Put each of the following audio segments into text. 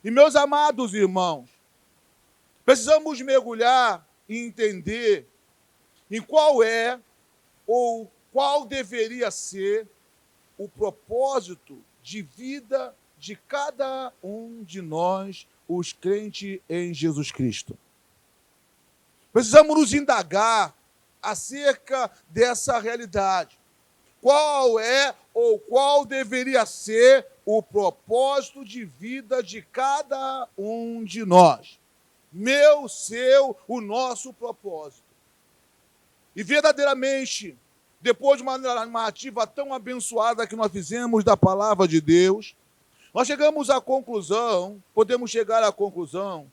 E, meus amados irmãos, precisamos mergulhar e entender em qual é ou qual deveria ser o propósito de vida de cada um de nós, os crentes em Jesus Cristo. Precisamos nos indagar acerca dessa realidade. Qual é ou qual deveria ser o propósito de vida de cada um de nós? Meu, seu, o nosso propósito. E verdadeiramente, depois de uma narrativa tão abençoada que nós fizemos da palavra de Deus, nós chegamos à conclusão, podemos chegar à conclusão,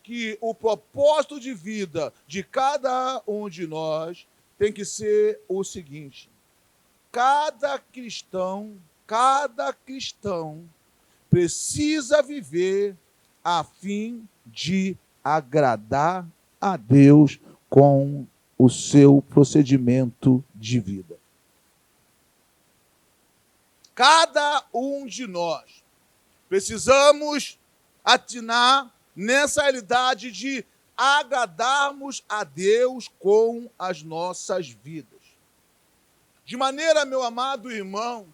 que o propósito de vida de cada um de nós tem que ser o seguinte: cada cristão precisa viver a fim de agradar a Deus com o seu procedimento de vida. Cada um de nós precisamos atinar nessa realidade de agradarmos a Deus com as nossas vidas. De maneira, meu amado irmão,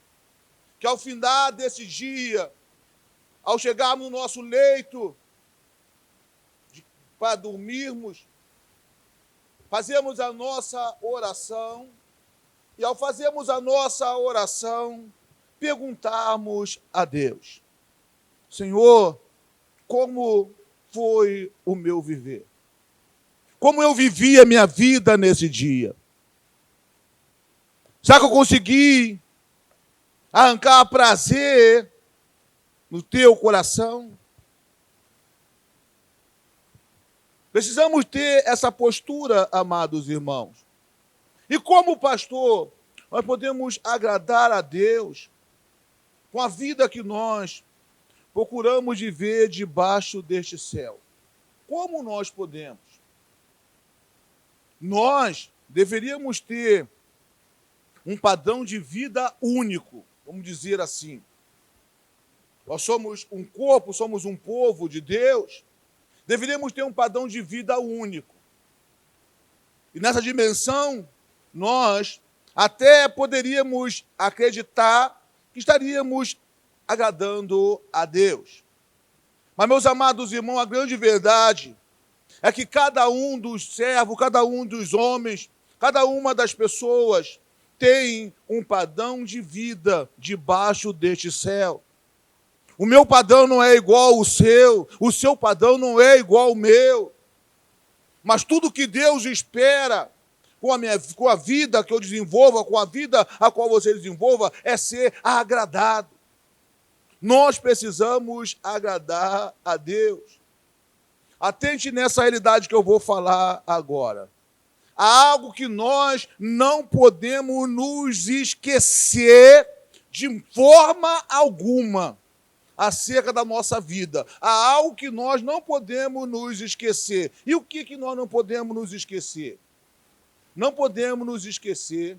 que ao findar desse dia, ao chegarmos no nosso leito para dormirmos, fazemos a nossa oração e, ao fazermos a nossa oração, perguntarmos a Deus: Senhor, como foi o meu viver? Como eu vivi a minha vida nesse dia? Será que eu consegui arrancar prazer no teu coração? Precisamos ter essa postura, amados irmãos. E como pastor, nós podemos agradar a Deus com a vida que nós procuramos viver debaixo deste céu. Como nós podemos? Nós deveríamos ter um padrão de vida único, vamos dizer assim. Nós somos um corpo, somos um povo de Deus, deveríamos ter um padrão de vida único. E nessa dimensão, nós até poderíamos acreditar que estaríamos agradando a Deus. Mas, meus amados irmãos, a grande verdade é que cada um dos servos, cada um dos homens, cada uma das pessoas tem um padrão de vida debaixo deste céu. O meu padrão não é igual ao o seu padrão não é igual ao meu. Mas tudo que Deus espera com a vida que eu desenvolva, com a vida a qual você desenvolva, é ser agradado. Nós precisamos agradar a Deus. Atente nessa realidade que eu vou falar agora. Há algo que nós não podemos nos esquecer de forma alguma acerca da nossa vida. Há algo que nós não podemos nos esquecer. E o que nós não podemos nos esquecer? Não podemos nos esquecer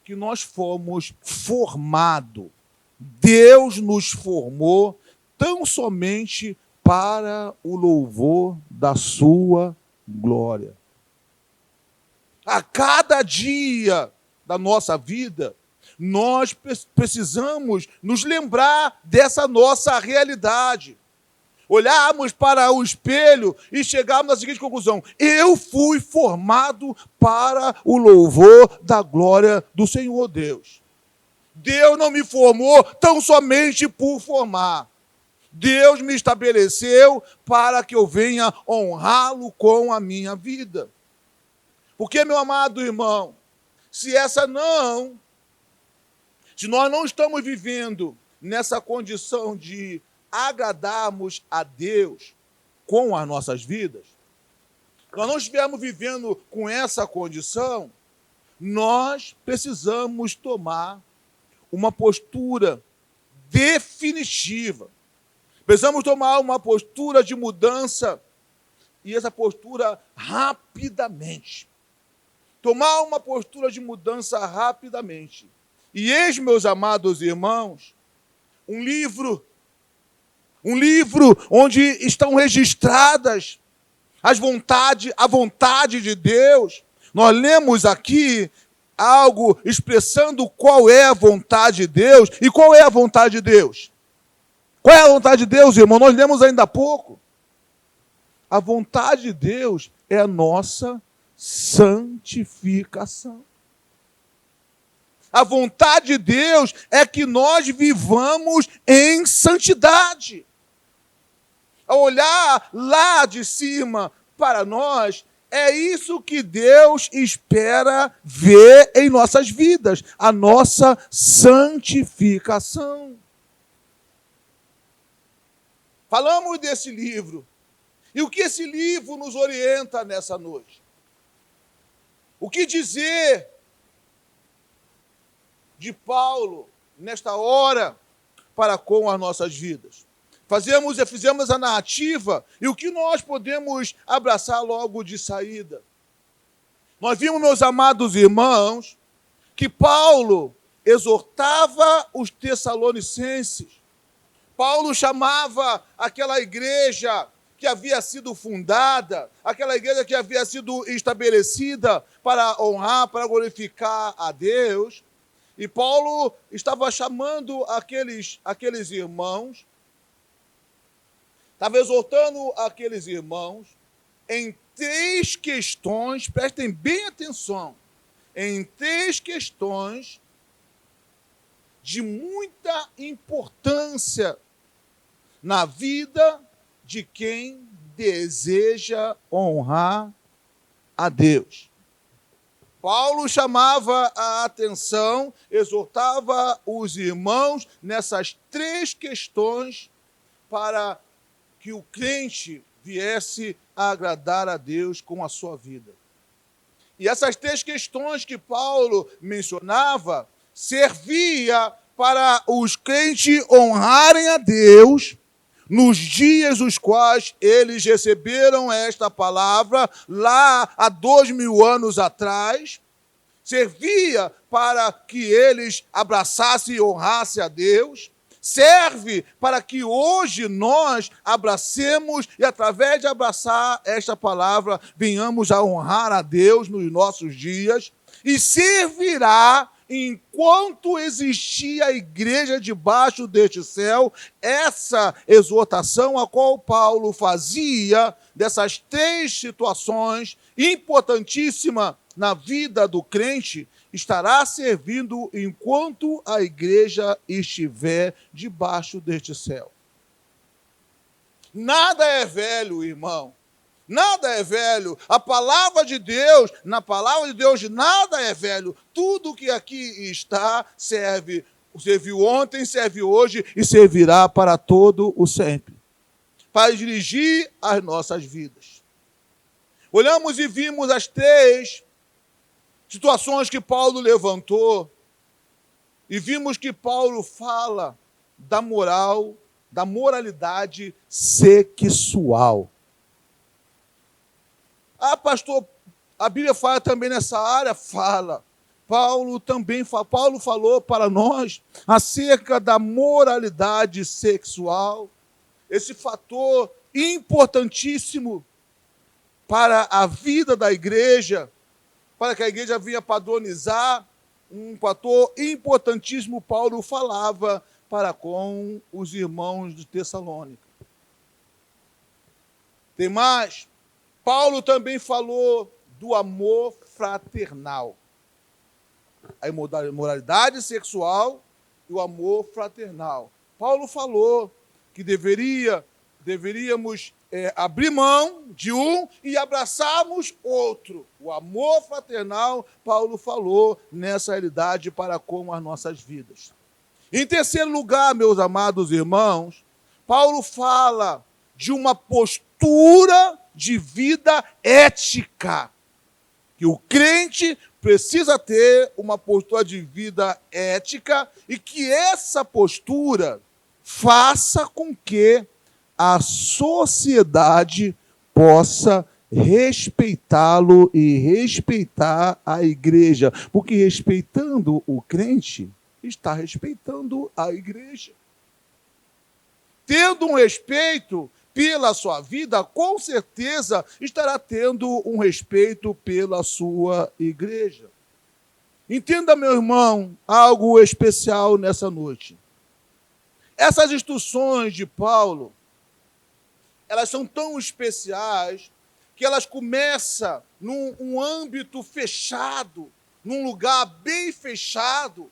que nós fomos formados. Deus nos formou tão somente para o louvor da sua glória. A cada dia da nossa vida, nós precisamos nos lembrar dessa nossa realidade. Olharmos para o espelho e chegarmos à seguinte conclusão: eu fui formado para o louvor da glória do Senhor Deus. Deus não me formou tão somente por formar. Deus me estabeleceu para que eu venha honrá-lo com a minha vida. Porque, meu amado irmão, se nós não estamos vivendo nessa condição de agradarmos a Deus com as nossas vidas, nós não estivermos vivendo com essa condição, nós precisamos tomar uma postura definitiva. Precisamos tomar uma postura de mudança, e essa postura rapidamente. Tomar uma postura de mudança rapidamente. E eis, meus amados irmãos, um livro Um livro onde estão registradas a vontade de Deus. Nós lemos aqui algo expressando qual é a vontade de Deus. E qual é a vontade de Deus? Qual é a vontade de Deus, irmão? Nós lemos ainda há pouco. A vontade de Deus é a nossa santificação. A vontade de Deus é que nós vivamos em santidade. Ao olhar lá de cima para nós, é isso que Deus espera ver em nossas vidas, a nossa santificação. Falamos desse livro. E o que esse livro nos orienta nessa noite? O que dizer de Paulo nesta hora para com as nossas vidas? Fizemos a narrativa e o que nós podemos abraçar logo de saída? Nós vimos, meus amados irmãos, que Paulo exortava os tessalonicenses. Paulo chamava aquela igreja que havia sido fundada, aquela igreja que havia sido estabelecida para honrar, para glorificar a Deus. E Paulo estava chamando aqueles irmãos, estava exortando aqueles irmãos em 3 questões, prestem bem atenção, em 3 questões de muita importância na vida de quem deseja honrar a Deus. Paulo chamava a atenção, exortava os irmãos nessas 3 questões para que o crente viesse a agradar a Deus com a sua vida. E essas 3 questões que Paulo mencionava servia para os crentes honrarem a Deus nos dias os quais eles receberam esta palavra lá há 2000 anos atrás, servia para que eles abraçassem e honrassem a Deus, serve para que hoje nós abracemos e através de abraçar esta palavra venhamos a honrar a Deus nos nossos dias e servirá enquanto existia a igreja debaixo deste céu, essa exortação a qual Paulo fazia dessas 3 situações importantíssimas na vida do crente, estará servindo enquanto a igreja estiver debaixo deste céu. Nada é velho, irmão. Nada é velho. A palavra de Deus, na palavra de Deus, nada é velho. Tudo que aqui está serviu ontem, serve hoje e servirá para todo o sempre. Para dirigir as nossas vidas. Olhamos e vimos as 3 situações que Paulo levantou e vimos que Paulo fala da moralidade sexual. Ah, pastor, a Bíblia fala também nessa área? Fala. Paulo falou para nós acerca da moralidade sexual, esse fator importantíssimo para a vida da igreja, para que a igreja venha padronizar, um fator importantíssimo Paulo falava para com os irmãos de Tessalônica. Tem mais? Paulo também falou do amor fraternal. A imoralidade sexual e o amor fraternal. Paulo falou que deveríamos abrir mão de um e abraçarmos outro. O amor fraternal, Paulo falou nessa realidade para com as nossas vidas. Em terceiro lugar, meus amados irmãos, Paulo fala de uma postura de vida ética, que o crente precisa ter uma postura de vida ética e que essa postura faça com que a sociedade possa respeitá-lo e respeitar a igreja, porque respeitando o crente, está respeitando a igreja. tendo um respeito pela sua vida, com certeza estará tendo um respeito pela sua igreja. Entenda, meu irmão, algo especial nessa noite. Essas instruções de Paulo, elas são tão especiais que elas começam num âmbito fechado, num lugar bem fechado.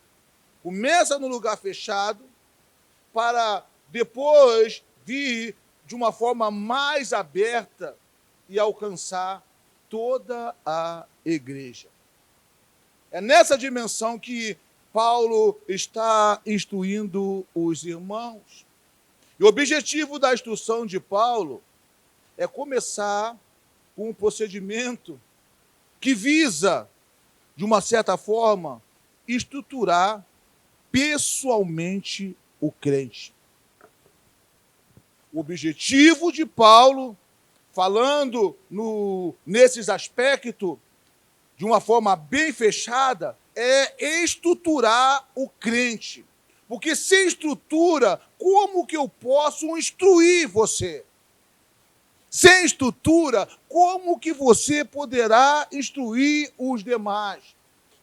Começa num lugar fechado para depois vir de uma forma mais aberta e alcançar toda a igreja. É nessa dimensão que Paulo está instruindo os irmãos. E o objetivo da instrução de Paulo é começar com um procedimento que visa, de uma certa forma, estruturar pessoalmente o crente. O objetivo de Paulo, falando nesses aspectos, de uma forma bem fechada, é estruturar o crente. Porque sem estrutura, como que eu posso instruir você? Sem estrutura, como que você poderá instruir os demais?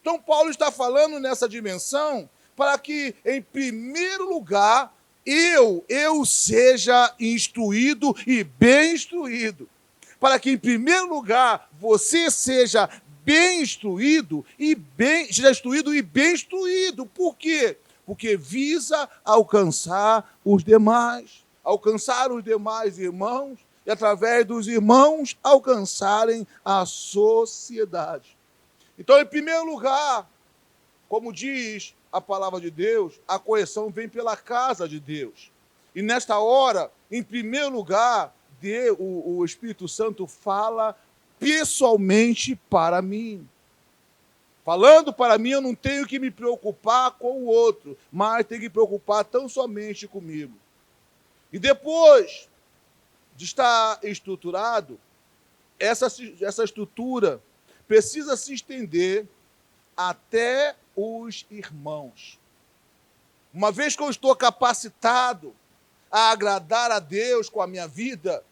Então, Paulo está falando nessa dimensão para que, em primeiro lugar, eu seja instruído e bem instruído. Para que, em primeiro lugar, você seja bem instruído e bem instruído. Por quê? Porque visa alcançar os demais irmãos, e através dos irmãos alcançarem a sociedade. Então, em primeiro lugar, como diz a palavra de Deus, a correção vem pela casa de Deus. E nesta hora, em primeiro lugar, o Espírito Santo fala pessoalmente para mim. Falando para mim, eu não tenho que me preocupar com o outro, mas tenho que me preocupar tão somente comigo. E depois de estar estruturado, essa estrutura precisa se estender até os irmãos. Uma vez que eu estou capacitado a agradar a Deus com a minha vida,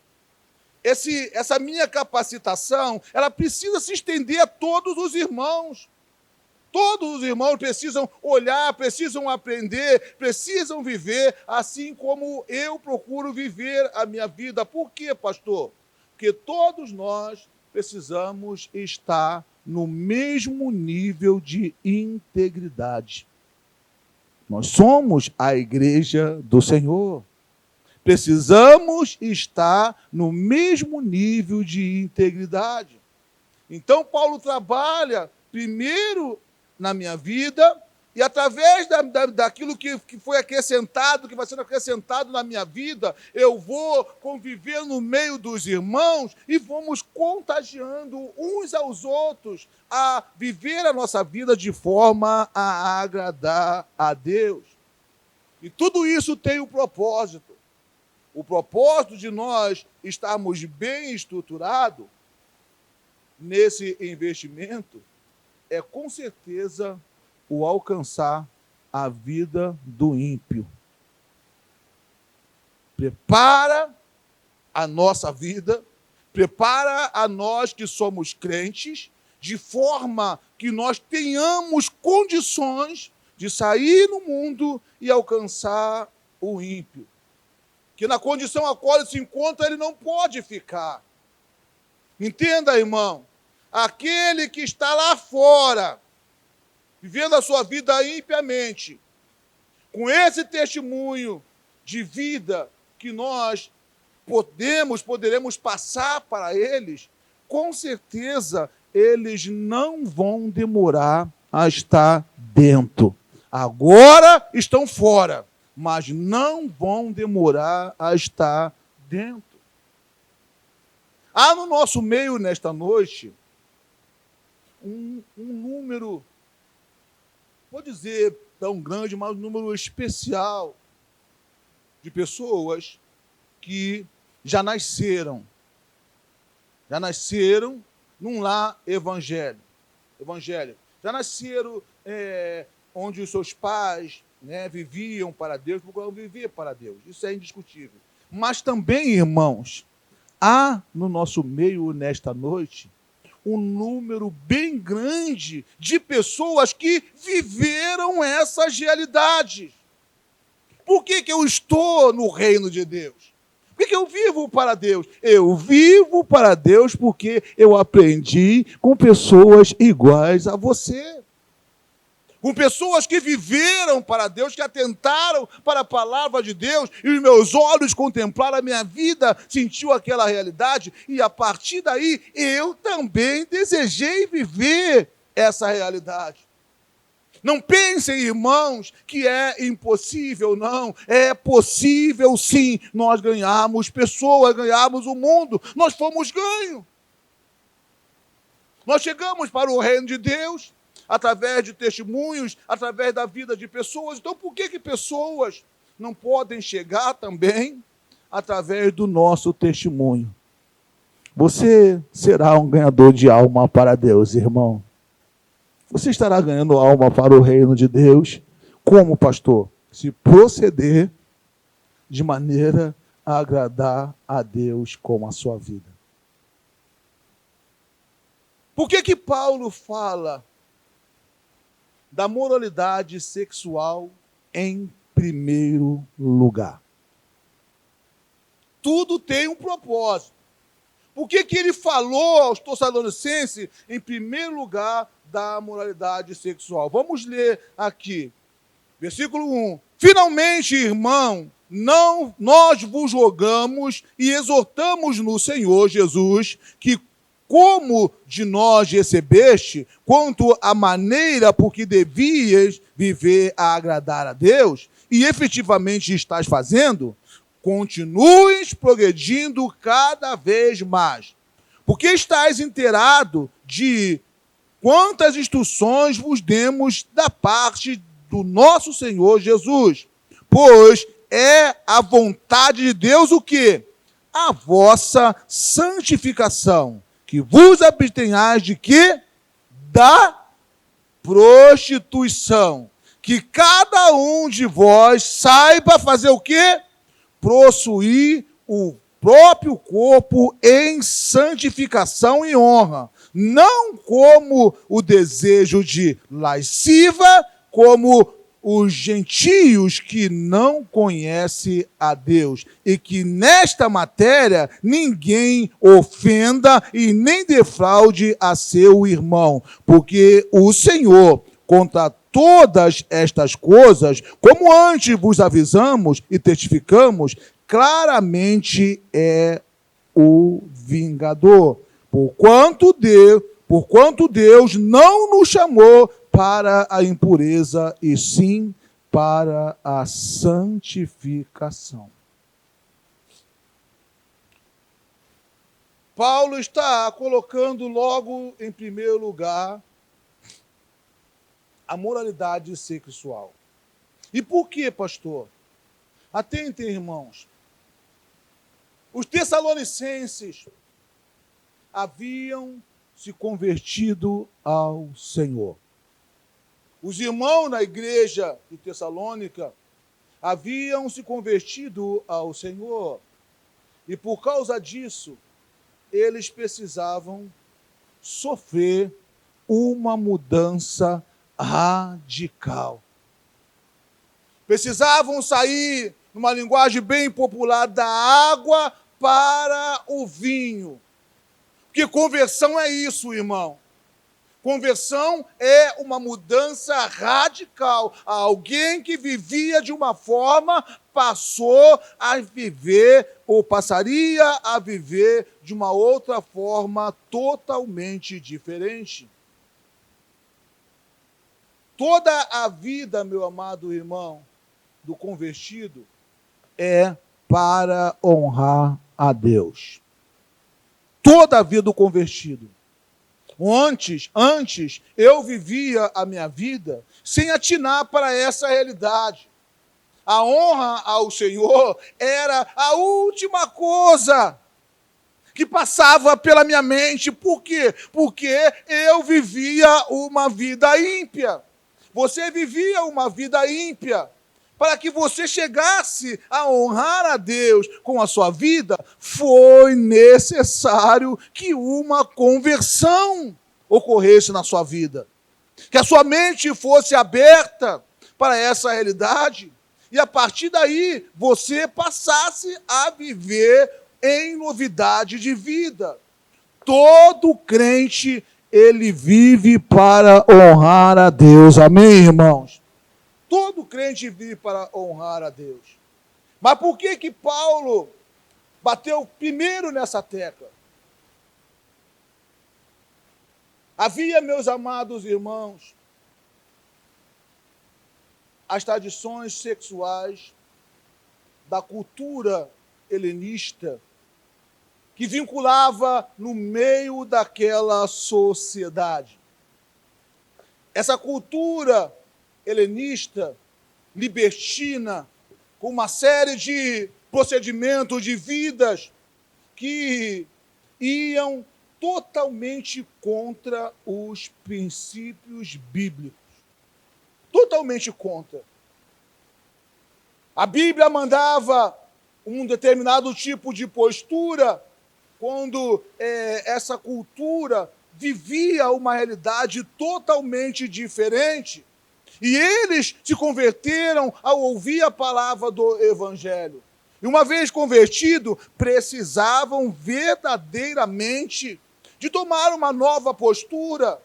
essa minha capacitação, ela precisa se estender a todos os irmãos. Todos os irmãos precisam olhar, precisam aprender, precisam viver assim como eu procuro viver a minha vida. Por quê, pastor? Porque todos nós precisamos estar no mesmo nível de integridade. Nós somos a igreja do Senhor. Precisamos estar no mesmo nível de integridade. Então, Paulo trabalha primeiro na minha vida e através daquilo que foi acrescentado, que vai sendo acrescentado na minha vida, eu vou conviver no meio dos irmãos e vamos contagiando uns aos outros a viver a nossa vida de forma a agradar a Deus. E tudo isso tem um propósito. O propósito de nós estarmos bem estruturados nesse investimento é, com certeza, o alcançar a vida do ímpio. Prepara a nossa vida, prepara a nós que somos crentes, de forma que nós tenhamos condições de sair no mundo e alcançar o ímpio. Que na condição a qual ele se encontra, ele não pode ficar. Entenda, irmão, aquele que está lá fora, vivendo a sua vida impiamente, com esse testemunho de vida que nós poderemos passar para eles, com certeza eles não vão demorar a estar dentro. Agora estão fora, mas não vão demorar a estar dentro. Há no nosso meio, nesta noite, um número, vou dizer tão grande, mas um número especial de pessoas que já nasceram num lar evangélico. Já nasceram onde os seus pais né, viviam para Deus, procuravam viver para Deus. Isso é indiscutível. Mas também, irmãos, há no nosso meio, nesta noite, um número bem grande de pessoas que viveram essas realidades. Por que eu estou no reino de Deus? Por que eu vivo para Deus? Eu vivo para Deus porque eu aprendi com pessoas iguais a você. Com pessoas que viveram para Deus, que atentaram para a palavra de Deus, e os meus olhos contemplaram a minha vida, sentiu aquela realidade, e a partir daí eu também desejei viver essa realidade. Não pensem, irmãos, que é impossível, não. É possível, sim, nós ganharmos pessoas, ganharmos o mundo. Nós fomos ganhos. Nós chegamos para o reino de Deus através de testemunhos, através da vida de pessoas. Então, por que pessoas não podem chegar também através do nosso testemunho? Você será um ganhador de alma para Deus, irmão. Você estará ganhando alma para o reino de Deus. Como, pastor? Se proceder de maneira a agradar a Deus com a sua vida. Por que Paulo fala da moralidade sexual em primeiro lugar? Tudo tem um propósito. Por que ele falou aos Tessalonicenses, em primeiro lugar, da moralidade sexual? Vamos ler aqui, versículo 1. Finalmente, irmão, nós vos rogamos e exortamos no Senhor Jesus que, como de nós recebeste, quanto à maneira por que devias viver a agradar a Deus, e efetivamente estás fazendo, continues progredindo cada vez mais, porque estás inteirado de quantas instruções vos demos da parte do nosso Senhor Jesus, pois é a vontade de Deus o quê? A vossa santificação, que vos abstenhais de quê? Da prostituição. Que cada um de vós saiba fazer o quê? Possuir o próprio corpo em santificação e honra, não como o desejo de lasciva, como os gentios que não conhecem a Deus, e que nesta matéria ninguém ofenda e nem defraude a seu irmão, porque o Senhor, contra todas estas coisas, como antes vos avisamos e testificamos, claramente é o vingador, porquanto Deus não nos chamou para a impureza, e sim para a santificação. Paulo está colocando logo em primeiro lugar a moralidade sexual. E por quê, pastor? Atentem, irmãos. Os Tessalonicenses haviam se convertido ao Senhor. Os irmãos na igreja de Tessalônica haviam se convertido ao Senhor. E por causa disso, eles precisavam sofrer uma mudança radical. Precisavam sair, numa linguagem bem popular, da água para o vinho. Porque conversão é isso, irmão. Conversão é uma mudança radical. Alguém que vivia de uma forma passou a viver, ou passaria a viver de uma outra forma totalmente diferente. Toda a vida, meu amado irmão, do convertido é para honrar a Deus. Toda a vida do convertido. Antes, eu vivia a minha vida sem atinar para essa realidade. A honra ao Senhor era a última coisa que passava pela minha mente. Por quê? Porque eu vivia uma vida ímpia. você vivia uma vida ímpia. Para que você chegasse a honrar a Deus com a sua vida, foi necessário que uma conversão ocorresse na sua vida. Que a sua mente fosse aberta para essa realidade. E a partir daí, você passasse a viver em novidade de vida. Todo crente, ele vive para honrar a Deus. Amém, irmãos? Todo crente vive para honrar a Deus. Mas por que Paulo bateu primeiro nessa tecla? Havia, meus amados irmãos, as tradições sexuais da cultura helenista que vinculava no meio daquela sociedade. Essa cultura helenista, libertina, com uma série de procedimentos de vidas que iam totalmente contra os princípios bíblicos. Totalmente contra. A Bíblia mandava um determinado tipo de postura quando essa cultura vivia uma realidade totalmente diferente. E eles se converteram ao ouvir a palavra do Evangelho. E uma vez convertido, precisavam verdadeiramente de tomar uma nova postura.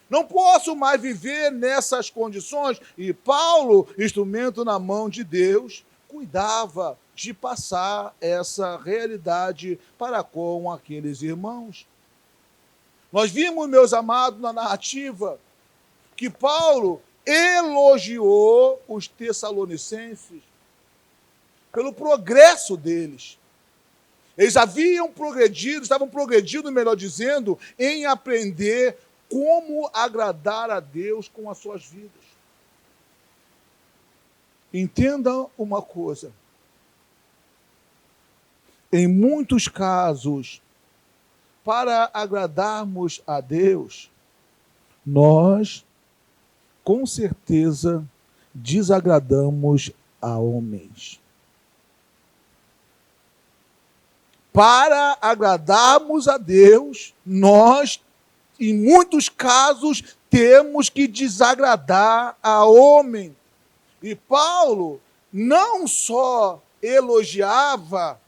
Não posso mais viver nessas condições. E Paulo, instrumento na mão de Deus, cuidava de passar essa realidade para com aqueles irmãos. Nós vimos, meus amados, na narrativa, que Paulo elogiou os tessalonicenses pelo progresso deles. Eles haviam progredido, estavam progredindo, melhor dizendo, em aprender como agradar a Deus com as suas vidas. Entenda uma coisa. Em muitos casos, para agradarmos a Deus, nós com certeza desagradamos a homens. Para agradarmos a Deus, nós, em muitos casos, temos que desagradar a homem. E Paulo não só elogiava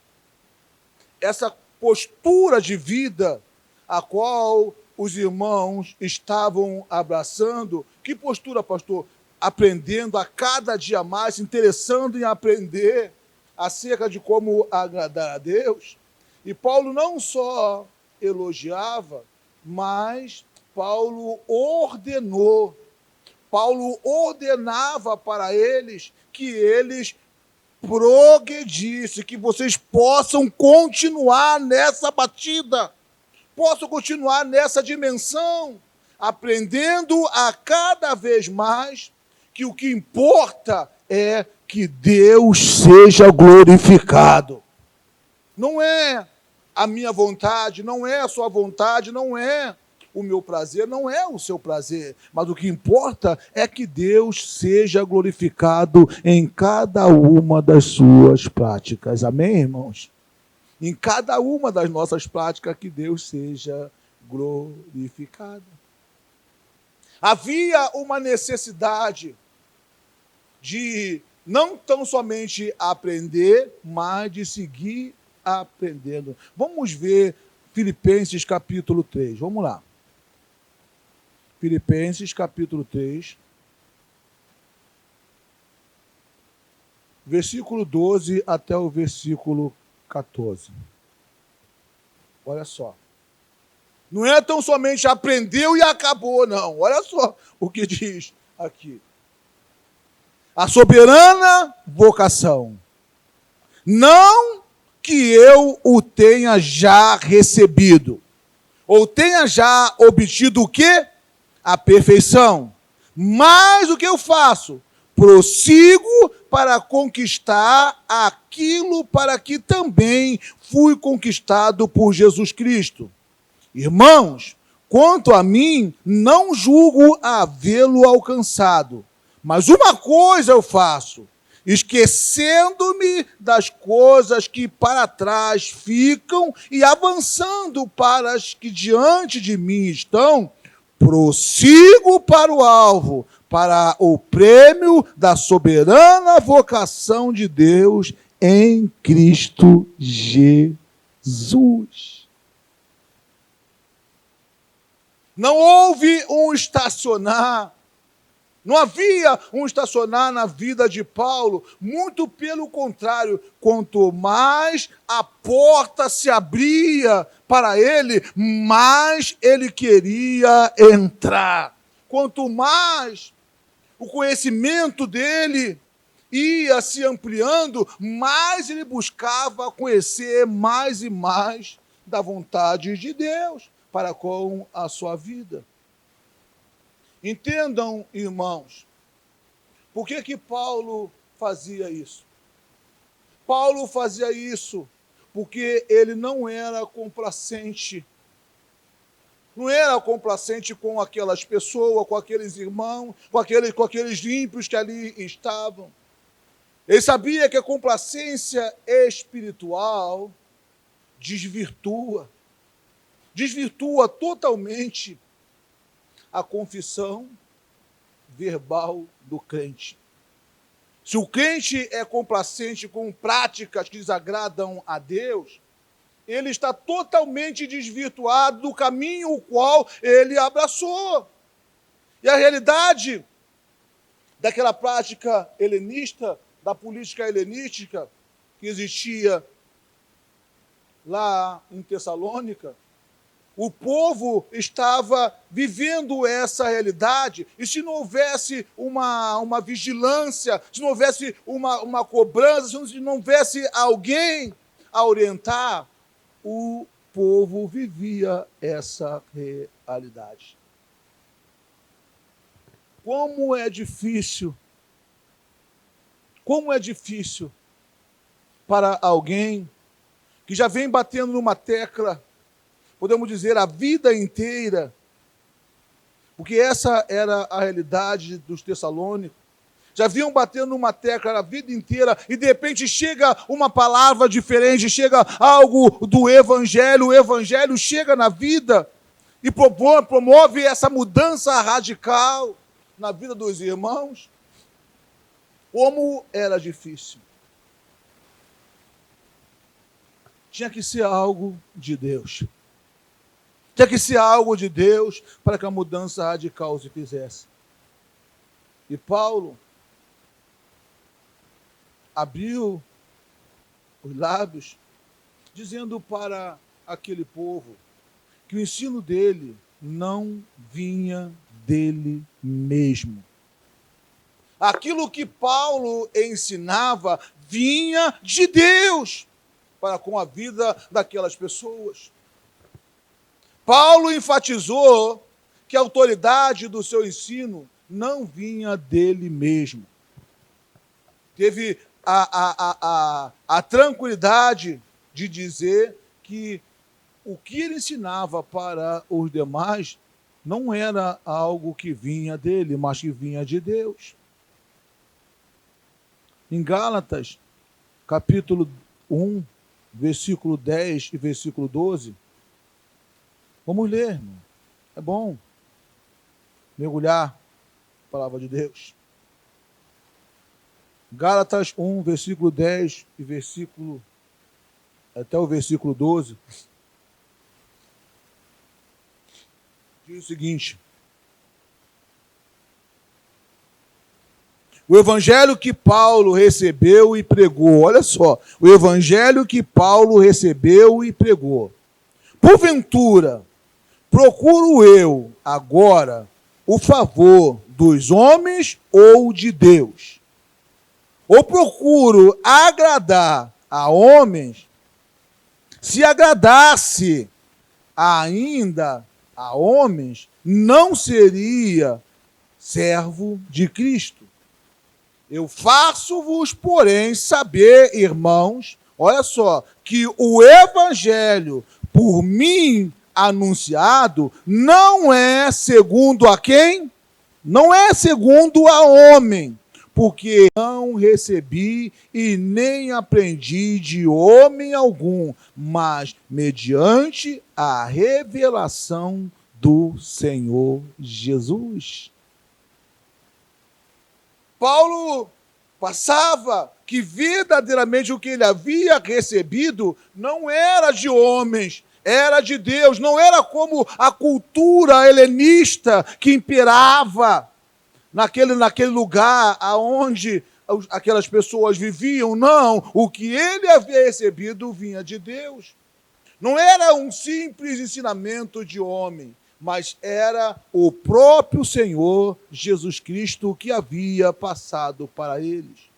essa postura de vida a qual os irmãos estavam abraçando. Que postura, pastor? Aprendendo a cada dia mais, se interessando em aprender acerca de como agradar a Deus. E Paulo não só elogiava, mas Paulo ordenou. Paulo ordenava para eles que eles progredissem, que vocês possam continuar nessa batida, possam continuar nessa dimensão, aprendendo a cada vez mais que o que importa é que Deus seja glorificado. Não é a minha vontade, não é a sua vontade, não é o meu prazer, não é o seu prazer, mas o que importa é que Deus seja glorificado em cada uma das suas práticas. Amém, irmãos? Em cada uma das nossas práticas, que Deus seja glorificado. Havia uma necessidade de não tão somente aprender, mas de seguir aprendendo. Vamos ver Filipenses capítulo 3. Vamos lá. Filipenses capítulo 3, versículo 12 até o versículo 14. Olha só. Não é tão somente aprendeu e acabou, não. Olha só o que diz aqui. A soberana vocação. Não que eu o tenha já recebido, ou tenha já obtido o quê? A perfeição. Mas o que eu faço? Prossigo para conquistar aquilo para que também fui conquistado por Jesus Cristo. Irmãos, quanto a mim, não julgo havê-lo alcançado. Mas uma coisa eu faço, esquecendo-me das coisas que para trás ficam e avançando para as que diante de mim estão, prossigo para o alvo, para o prêmio da soberana vocação de Deus em Cristo Jesus. Não houve um estacionar, não havia um estacionar na vida de Paulo, muito pelo contrário, quanto mais a porta se abria para ele, mais ele queria entrar. Quanto mais o conhecimento dele ia se ampliando, mais ele buscava conhecer mais e mais da vontade de Deus para com a sua vida. Entendam, irmãos, por que Paulo fazia isso? Paulo fazia isso porque ele não era complacente. Não era complacente com aquelas pessoas, com aqueles irmãos, com aqueles ímpios que ali estavam. Ele sabia que a complacência espiritual desvirtua totalmente a confissão verbal do crente. Se o crente é complacente com práticas que desagradam a Deus, ele está totalmente desvirtuado do caminho o qual ele abraçou. E a realidade daquela prática helenista, da política helenística que existia lá em Tessalônica, o povo estava vivendo essa realidade, e se não houvesse uma vigilância, se não houvesse uma cobrança, se não houvesse alguém a orientar, o povo vivia essa realidade. Como é difícil para alguém que já vem batendo numa tecla, podemos dizer, a vida inteira, porque essa era a realidade dos tessalônicos. Já vinham batendo numa tecla a vida inteira e de repente chega uma palavra diferente, chega algo do Evangelho, o Evangelho chega na vida e promove essa mudança radical na vida dos irmãos. Como era difícil. Tinha que ser algo de Deus. Tinha que ser algo de Deus para que a mudança radical se fizesse. E Paulo abriu os lábios, dizendo para aquele povo que o ensino dele não vinha dele mesmo. Aquilo que Paulo ensinava vinha de Deus para com a vida daquelas pessoas. Paulo enfatizou que a autoridade do seu ensino não vinha dele mesmo. Teve a tranquilidade de dizer que o que ele ensinava para os demais não era algo que vinha dele, mas que vinha de Deus. Em Gálatas, capítulo 1, versículo 10 e versículo 12, vamos ler, irmão. É bom mergulhar na palavra de Deus. Gálatas 1, versículo 10 e até o versículo 12, diz o seguinte: o evangelho que Paulo recebeu e pregou, olha só, o evangelho que Paulo recebeu e pregou. Porventura, procuro eu agora o favor dos homens ou de Deus? Ou procuro agradar a homens? Se agradasse ainda a homens, não seria servo de Cristo. Eu faço-vos, porém, saber, irmãos, olha só, que o evangelho por mim anunciado não é segundo a quem? Não é segundo a homem, porque não recebi e nem aprendi de homem algum, mas mediante a revelação do Senhor Jesus. Paulo passava que verdadeiramente o que ele havia recebido não era de homens, era de Deus, não era como a cultura helenista que imperava naquele lugar aonde aquelas pessoas viviam. Não, o que ele havia recebido vinha de Deus. Não era um simples ensinamento de homem, mas era o próprio Senhor Jesus Cristo que havia passado para eles.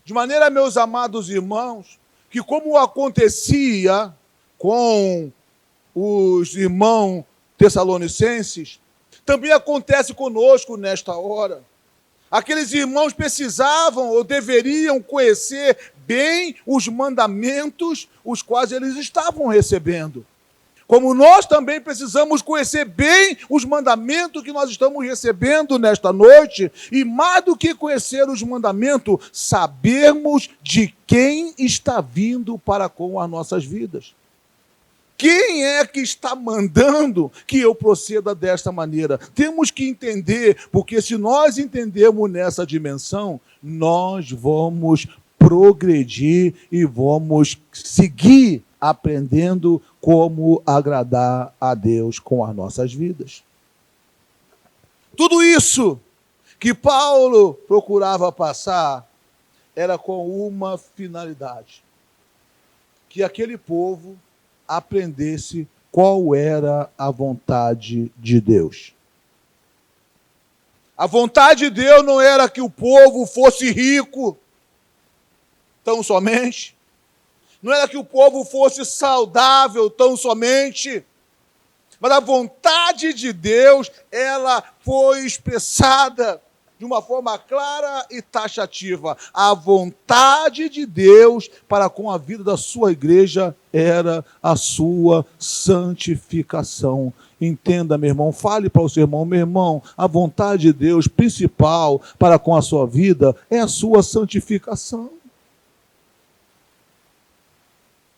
De maneira, meus amados irmãos, que como acontecia com os irmãos tessalonicenses, também acontece conosco nesta hora. Aqueles irmãos precisavam ou deveriam conhecer bem os mandamentos os quais eles estavam recebendo. Como nós também precisamos conhecer bem os mandamentos que nós estamos recebendo nesta noite, e mais do que conhecer os mandamentos, sabermos de quem está vindo para com as nossas vidas. Quem é que está mandando que eu proceda desta maneira? Temos que entender, porque se nós entendermos nessa dimensão, nós vamos progredir e vamos seguir aprendendo como agradar a Deus com as nossas vidas. Tudo isso que Paulo procurava passar era com uma finalidade: que aquele povo aprendesse qual era a vontade de Deus. A vontade de Deus não era que o povo fosse rico, tão somente. Não era que o povo fosse saudável, tão somente. Mas a vontade de Deus, ela foi expressada de uma forma clara e taxativa. A vontade de Deus para com a vida da sua igreja era a sua santificação. Entenda, meu irmão, fale para o seu irmão: meu irmão, a vontade de Deus principal para com a sua vida é a sua santificação.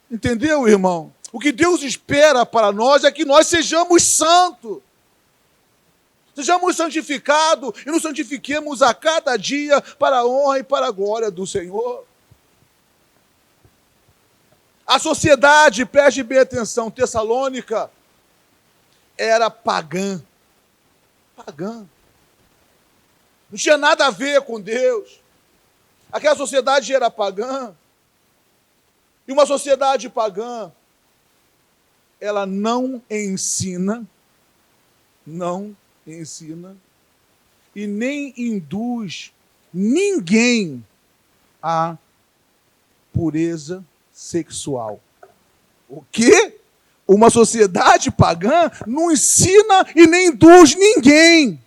Entendeu, irmão? O que Deus espera para nós é que nós sejamos santos. Sejamos santificados e nos santifiquemos a cada dia para a honra e para a glória do Senhor. A sociedade, preste bem atenção, Tessalônica era pagã. Pagã. Não tinha nada a ver com Deus. Aquela sociedade era pagã. E uma sociedade pagã, ela não ensina e nem induz ninguém à pureza sexual. O quê? Uma sociedade pagã não ensina e nem induz ninguém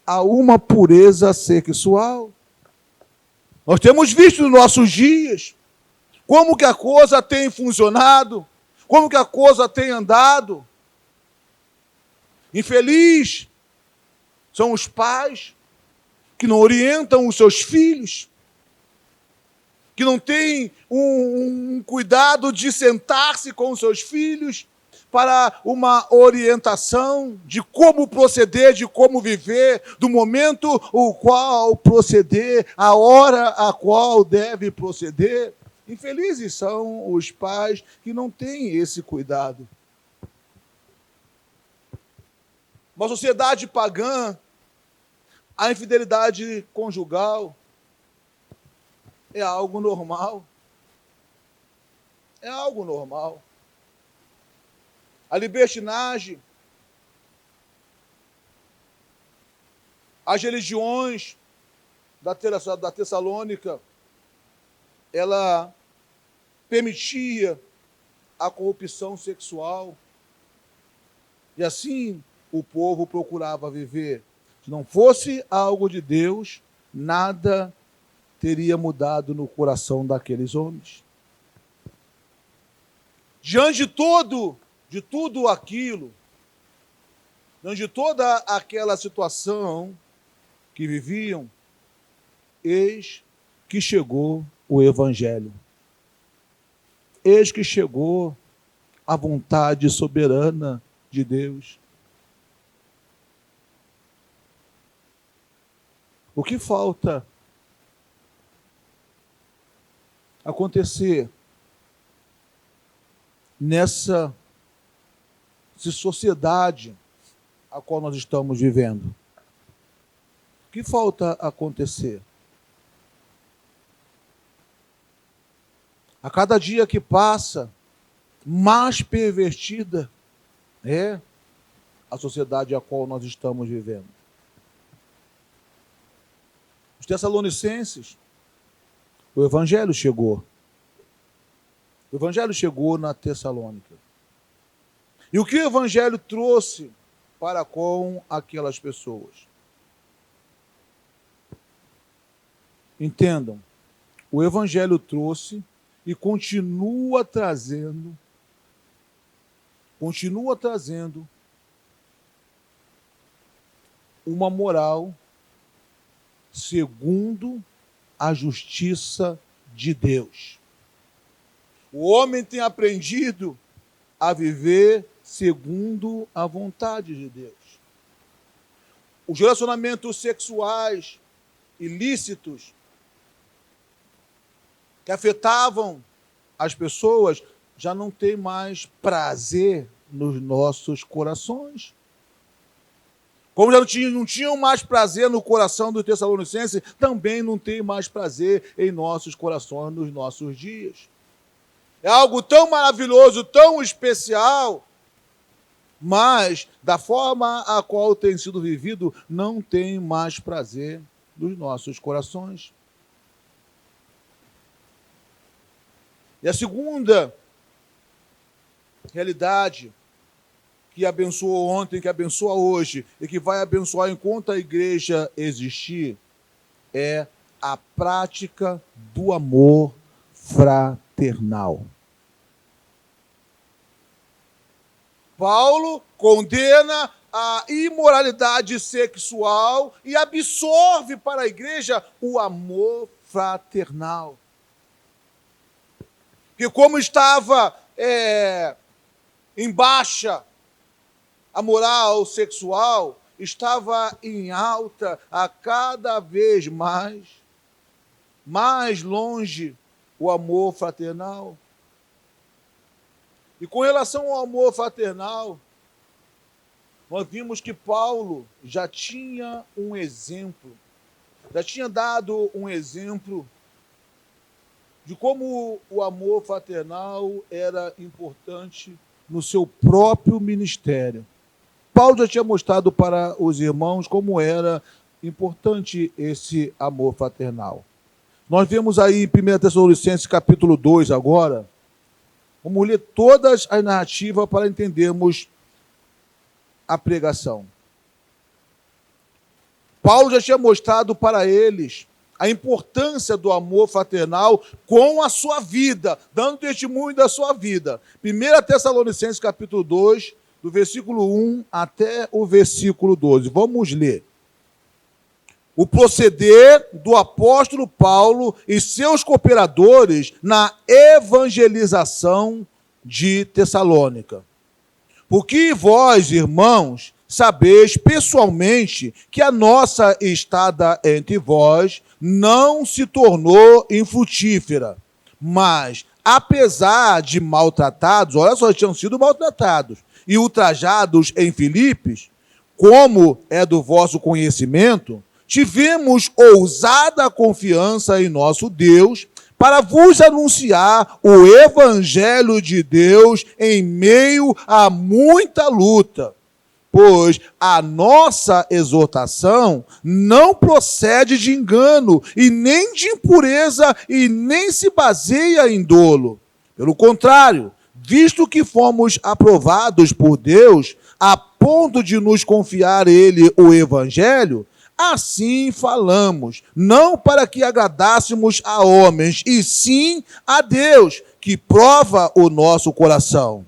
a uma pureza sexual. Nós temos visto nos nossos dias como que a coisa tem funcionado, como que a coisa tem andado. Infeliz são os pais que não orientam os seus filhos, que não têm um cuidado de sentar-se com os seus filhos para uma orientação de como proceder, de como viver, do momento o qual proceder, a hora a qual deve proceder. Infelizes são os pais que não têm esse cuidado. Uma sociedade pagã, a infidelidade conjugal é algo normal. É algo normal. A libertinagem, as religiões da Tessalônica, ela permitia a corrupção sexual. E assim o povo procurava viver. Se não fosse algo de Deus, nada teria mudado no coração daqueles homens. Diante de tudo aquilo, diante de toda aquela situação que viviam, eis que chegou o Evangelho. Eis que chegou a vontade soberana de Deus. O que falta acontecer nessa sociedade a qual nós estamos vivendo? O que falta acontecer? A cada dia que passa, mais pervertida é a sociedade a qual nós estamos vivendo. Os Tessalonicenses, o Evangelho chegou. O Evangelho chegou na Tessalônica. E o que o Evangelho trouxe para com aquelas pessoas? Entendam, o Evangelho trouxe e continua trazendo uma moral segundo a justiça de Deus. O homem tem aprendido a viver segundo a vontade de Deus. Os relacionamentos sexuais ilícitos que afetavam as pessoas já não têm mais prazer nos nossos corações. Como já não tinham mais prazer no coração do Tessalonicense, também não tem mais prazer em nossos corações nos nossos dias. É algo tão maravilhoso, tão especial, mas da forma a qual tem sido vivido, não tem mais prazer nos nossos corações. E a segunda realidade que abençoou ontem, que abençoa hoje e que vai abençoar enquanto a igreja existir é a prática do amor fraternal. Paulo condena a imoralidade sexual e absorve para a igreja o amor fraternal. Que como estava em baixa a moral sexual, estava em alta a cada vez mais longe o amor fraternal. E com relação ao amor fraternal, nós vimos que Paulo já tinha um exemplo, já tinha dado um exemplo de como o amor fraternal era importante no seu próprio ministério. Paulo já tinha mostrado para os irmãos como era importante esse amor fraternal. Nós vemos aí em 1 Tessalonicenses capítulo 2 agora, vamos ler todas as narrativas para entendermos a pregação. Paulo já tinha mostrado para eles a importância do amor fraternal com a sua vida, dando testemunho da sua vida. 1 Tessalonicenses capítulo 2, do versículo 1 até o versículo 12. Vamos ler. O proceder do apóstolo Paulo e seus cooperadores na evangelização de Tessalônica. Porque vós, irmãos, sabeis pessoalmente que a nossa estada entre vós não se tornou infrutífera, mas, apesar de maltratados, olha só, tinham sido maltratados e ultrajados em Filipos, como é do vosso conhecimento, tivemos ousada confiança em nosso Deus para vos anunciar o Evangelho de Deus em meio a muita luta. Pois a nossa exortação não procede de engano, e nem de impureza, e nem se baseia em dolo. Pelo contrário, visto que fomos aprovados por Deus, a ponto de nos confiar Ele o Evangelho, assim falamos, não para que agradássemos a homens, e sim a Deus, que prova o nosso coração.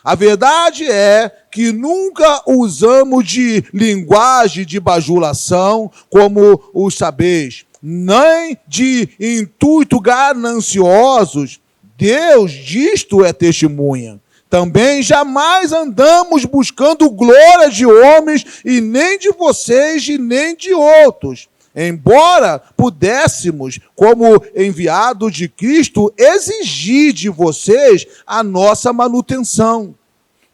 A verdade é que nunca usamos de linguagem de bajulação, como os sabeis, nem de intuito gananciosos. Deus disto é testemunha. Também jamais andamos buscando glória de homens, e nem de vocês, e nem de outros. Embora pudéssemos, como enviados de Cristo, exigir de vocês a nossa manutenção.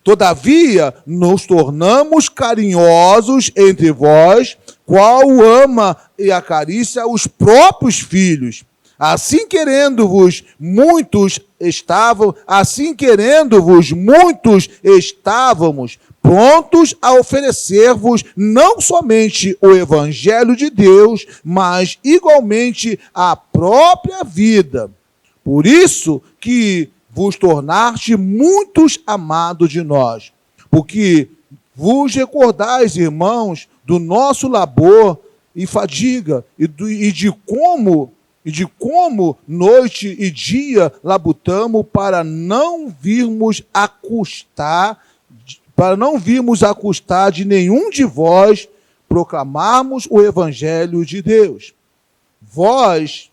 Todavia, nos tornamos carinhosos entre vós, qual ama e acaricia os próprios filhos. Assim querendo-vos muitos estávamos prontos a oferecer-vos não somente o Evangelho de Deus, mas igualmente a própria vida. Por isso que vos tornaste muitos amados de nós, porque vos recordais, irmãos, do nosso labor e fadiga, e de como noite e dia labutamos para não virmos a custar de nenhum de vós proclamarmos o Evangelho de Deus. Vós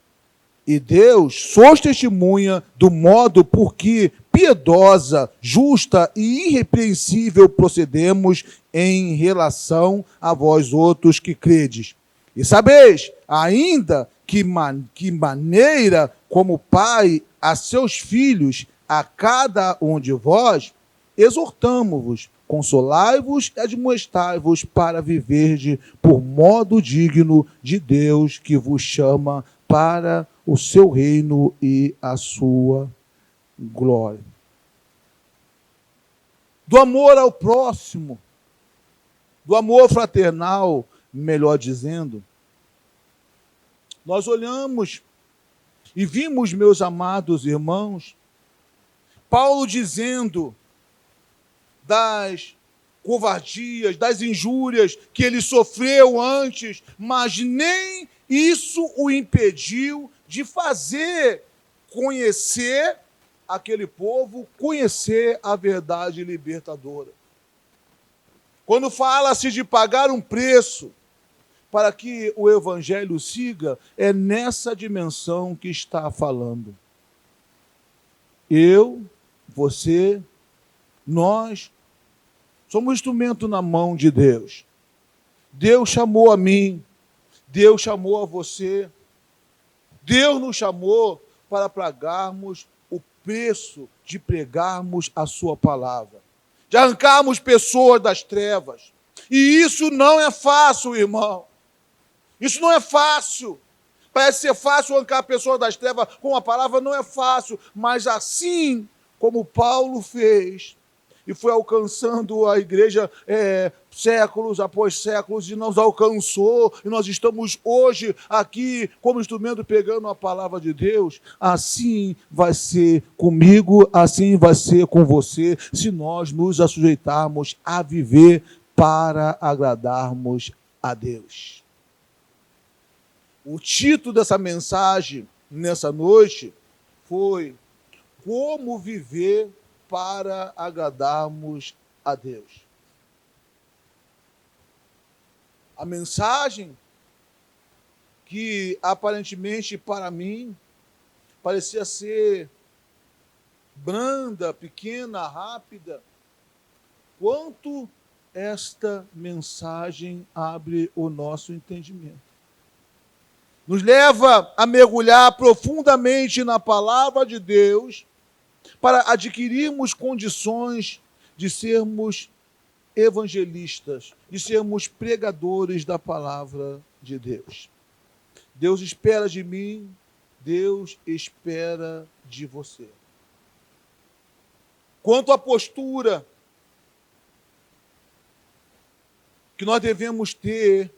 e Deus sois testemunha do modo por que piedosa, justa e irrepreensível procedemos em relação a vós outros que credes. E sabeis ainda que maneira como Pai a seus filhos, a cada um de vós, exortamo-vos, consolai-vos e admoestai-vos para viverdes por modo digno de Deus que vos chama para o seu reino e a sua glória. Do amor ao próximo, do amor fraternal, melhor dizendo, nós olhamos e vimos, meus amados irmãos, Paulo dizendo das covardias, das injúrias que ele sofreu antes, mas nem isso o impediu de fazer conhecer aquele povo, conhecer a verdade libertadora. Quando fala-se de pagar um preço para que o Evangelho siga, é nessa dimensão que está falando. Eu, você, nós somos instrumento na mão de Deus. Deus chamou a mim, Deus chamou a você, Deus nos chamou para pagarmos o preço de pregarmos a sua palavra, de arrancarmos pessoas das trevas. E isso não é fácil, irmão. Isso não é fácil. Parece ser fácil arrancar pessoas das trevas com a palavra, não é fácil. Mas assim como Paulo fez, e foi alcançando a igreja séculos após séculos, e nos alcançou, e nós estamos hoje aqui como instrumento pegando a palavra de Deus, assim vai ser comigo, assim vai ser com você, se nós nos assujeitarmos a viver para agradarmos a Deus. O título dessa mensagem, nessa noite, foi Como Viver para Agradarmos a Deus. A mensagem que, aparentemente, para mim, parecia ser branda, pequena, rápida, quanto esta mensagem abre o nosso entendimento. Nos leva a mergulhar profundamente na palavra de Deus para adquirirmos condições de sermos evangelistas, de sermos pregadores da palavra de Deus. Deus espera de mim, Deus espera de você. Quanto à postura que nós devemos ter,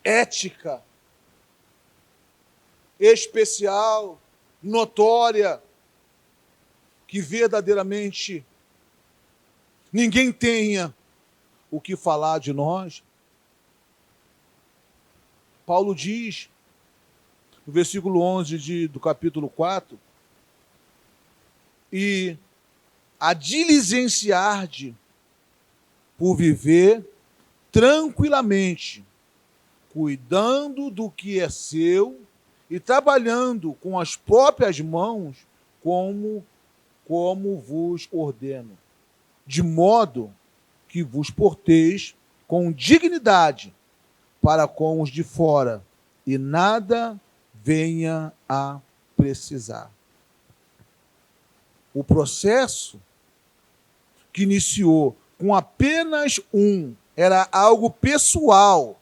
ética, especial, notória, que verdadeiramente ninguém tenha o que falar de nós. Paulo diz, no versículo 11 do capítulo 4, e a diligenciar-de por viver tranquilamente, cuidando do que é seu e trabalhando com as próprias mãos, como vos ordeno, de modo que vos porteis com dignidade para com os de fora, e nada venha a precisar. O processo que iniciou com apenas era algo pessoal.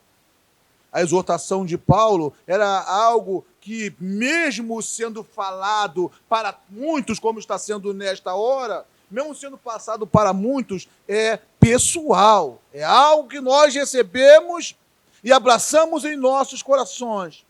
A exortação de Paulo era algo que, mesmo sendo falado para muitos, como está sendo nesta hora, mesmo sendo passado para muitos, é pessoal. É algo que nós recebemos e abraçamos em nossos corações.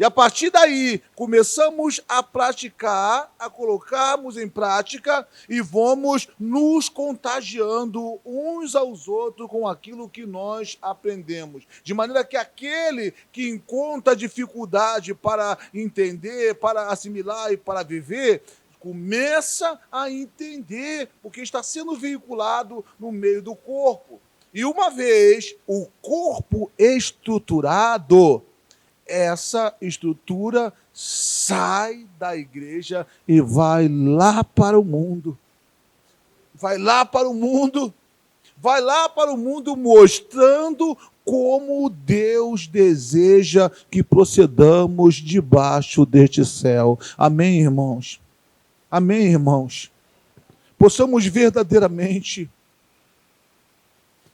E a partir daí, começamos a praticar, a colocarmos em prática e vamos nos contagiando uns aos outros com aquilo que nós aprendemos. De maneira que aquele que encontra dificuldade para entender, para assimilar e para viver, começa a entender o que está sendo veiculado no meio do corpo. E uma vez o corpo estruturado, essa estrutura sai da igreja e vai lá para o mundo. Vai lá para o mundo. Vai lá para o mundo mostrando como Deus deseja que procedamos debaixo deste céu. Amém, irmãos? Amém, irmãos? Possamos verdadeiramente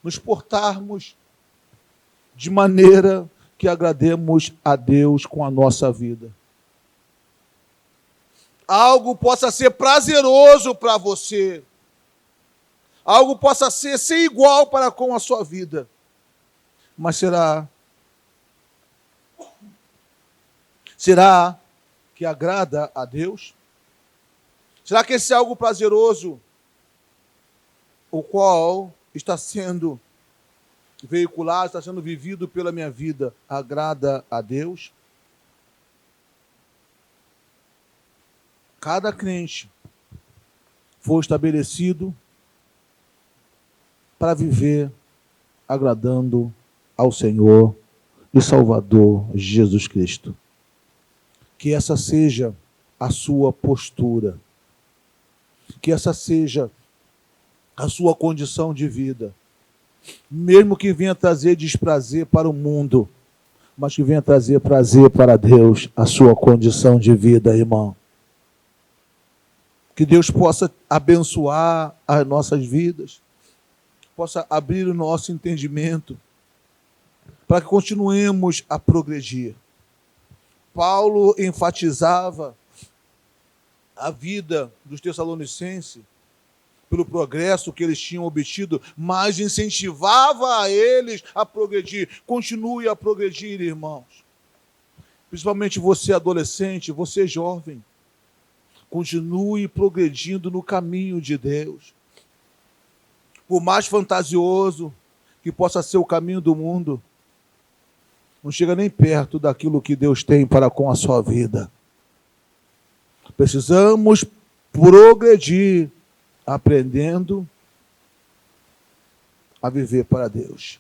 nos portarmos de maneira que agrademos a Deus com a nossa vida. Algo possa ser prazeroso para você. Algo possa ser igual para com a sua vida. Mas será que agrada a Deus? Será que esse algo prazeroso, o qual está sendo veiculado, está sendo vivido pela minha vida, agrada a Deus? Cada crente foi estabelecido para viver agradando ao Senhor e Salvador Jesus Cristo. Que essa seja a sua postura. Que essa seja a sua condição de vida. Mesmo que venha trazer desprazer para o mundo, mas que venha trazer prazer para Deus, a sua condição de vida, irmão. Que Deus possa abençoar as nossas vidas, possa abrir o nosso entendimento, para que continuemos a progredir. Paulo enfatizava a vida dos Tessalonicenses pelo progresso que eles tinham obtido, mas incentivava a eles a progredir. Continue a progredir, irmãos. Principalmente você adolescente, você jovem. Continue progredindo no caminho de Deus. Por mais fantasioso que possa ser o caminho do mundo, não chega nem perto daquilo que Deus tem para com a sua vida. Precisamos progredir, aprendendo a viver para Deus.